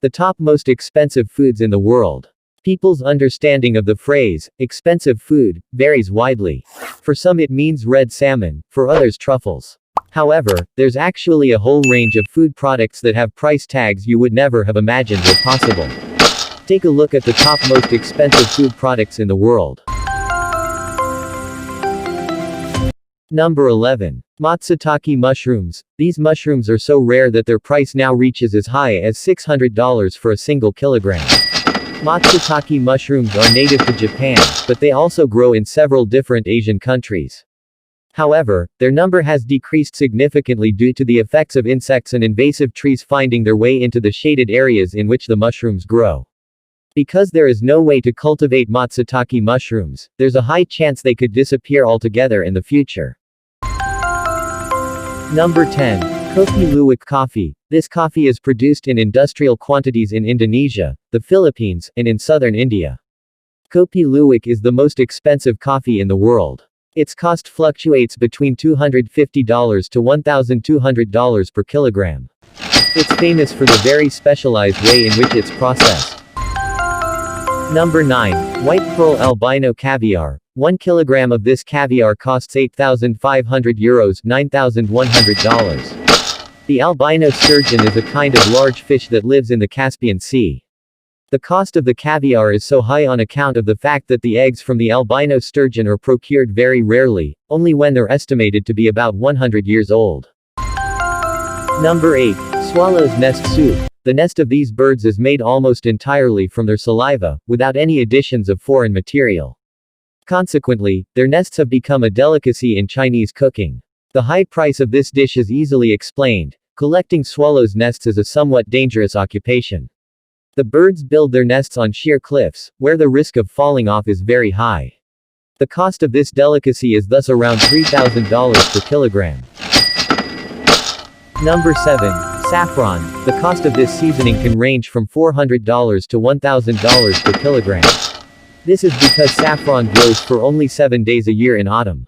The top most expensive foods in the world. People's understanding of the phrase, expensive food, varies widely. For some it means red salmon, for others truffles. However, there's actually a whole range of food products that have price tags you would never have imagined were possible. Take a look at the top most expensive food products in the world. Number 11. Matsutake mushrooms. These mushrooms are so rare that their price now reaches as high as $600 for a single kilogram. Matsutake mushrooms are native to Japan, but they also grow in several different Asian countries. However, their number has decreased significantly due to the effects of insects and invasive trees finding their way into the shaded areas in which the mushrooms grow. Because there is no way to cultivate Matsutake mushrooms, there's a high chance they could disappear altogether in the future. Number 10. Kopi Luwak coffee. This coffee is produced in industrial quantities in Indonesia, the Philippines, and in southern India. Kopi Luwak is the most expensive coffee in the world. Its cost fluctuates between $250 to $1,200 per kilogram. It's famous for the very specialized way in which it's processed. Number 9. White Pearl Albino Caviar. 1 kilogram of this caviar costs €8,500, $9,100. The albino sturgeon is a kind of large fish that lives in the Caspian Sea. The cost of the caviar is so high on account of the fact that the eggs from the albino sturgeon are procured very rarely, only when they're estimated to be about 100 years old. Number 8. Swallow's nest soup. The nest of these birds is made almost entirely from their saliva, without any additions of foreign material. Consequently, their nests have become a delicacy in Chinese cooking. The high price of this dish is easily explained. Collecting swallows' nests is a somewhat dangerous occupation. The birds build their nests on sheer cliffs, where the risk of falling off is very high. The cost of this delicacy is thus around $3,000 per kilogram. Number 7. Saffron. The cost of this seasoning can range from $400 to $1,000 per kilogram. This is because saffron grows for only 7 days a year in autumn.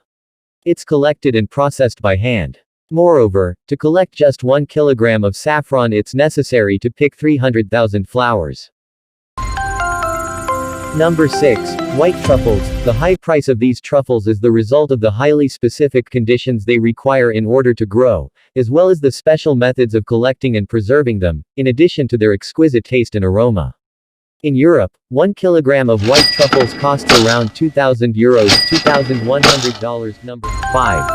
It's collected and processed by hand. Moreover, to collect just 1 kilogram of saffron it's necessary to pick 300,000 flowers. Number 6. White truffles. The high price of these truffles is the result of the highly specific conditions they require in order to grow, as well as the special methods of collecting and preserving them, in addition to their exquisite taste and aroma. In Europe, 1 kilogram of white truffles costs around €2,000, $2,100. Number 5.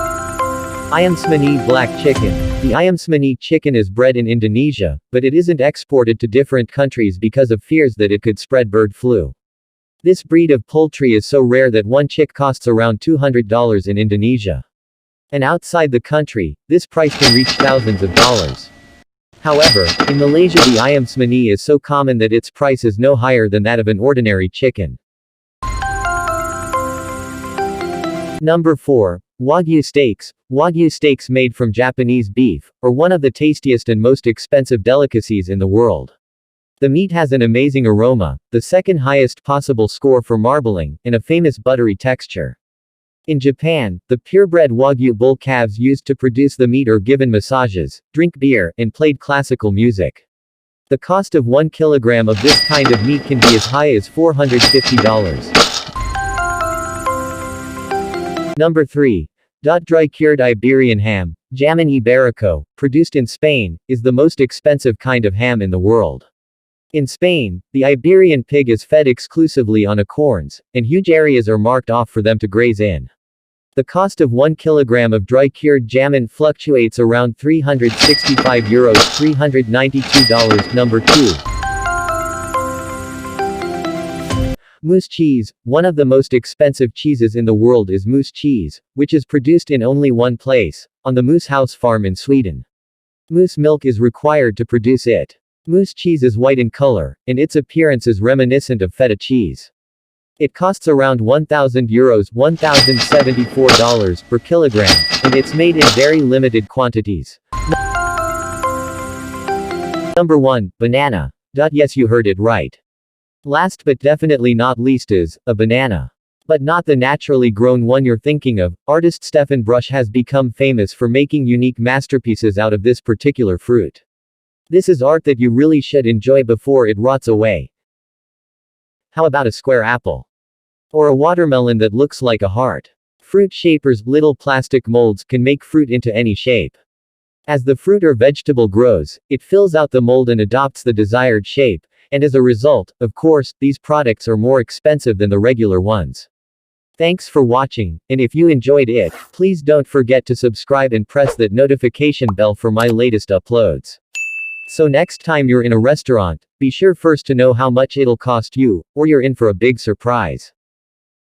Ayam Smani black chicken. The ayam Smani chicken is bred in Indonesia, but it isn't exported to different countries because of fears that it could spread bird flu. This breed of poultry is so rare that one chick costs around $200 in Indonesia. And outside the country, this price can reach thousands of dollars. However, in Malaysia the ayam Smani is so common that its price is no higher than that of an ordinary chicken. Number 4. Wagyu steaks. Wagyu steaks made from Japanese beef, are one of the tastiest and most expensive delicacies in the world. The meat has an amazing aroma, the second highest possible score for marbling, and a famous buttery texture. In Japan, the purebred Wagyu bull calves used to produce the meat are given massages, drink beer, and played classical music. The cost of 1 kilogram of this kind of meat can be as high as $450. Number 3. Dry-cured Iberian ham, Jamon Iberico, produced in Spain, is the most expensive kind of ham in the world. In Spain, the Iberian pig is fed exclusively on acorns, and huge areas are marked off for them to graze in. The cost of 1 kilogram of dry-cured jamon fluctuates around €365, $392. Number 2. Moose cheese. One of the most expensive cheeses in the world is moose cheese, which is produced in only one place, on the Moose House farm in Sweden. Moose milk is required to produce it. Moose cheese is white in color, and its appearance is reminiscent of feta cheese. It costs around €1,000, $1,074 per kilogram, and it's made in very limited quantities. Number 1. Banana. Yes, you heard it right. Last but definitely not least is, a banana. But not the naturally grown one you're thinking of. Artist Stefan Brush has become famous for making unique masterpieces out of this particular fruit. This is art that you really should enjoy before it rots away. How about a square apple? Or a watermelon that looks like a heart? Fruit shapers, little plastic molds, can make fruit into any shape. As the fruit or vegetable grows, it fills out the mold and adopts the desired shape, and as a result, of course, these products are more expensive than the regular ones. Thanks for watching, and if you enjoyed it, please don't forget to subscribe and press that notification bell for my latest uploads. So next time you're in a restaurant, be sure first to know how much it'll cost you, or you're in for a big surprise.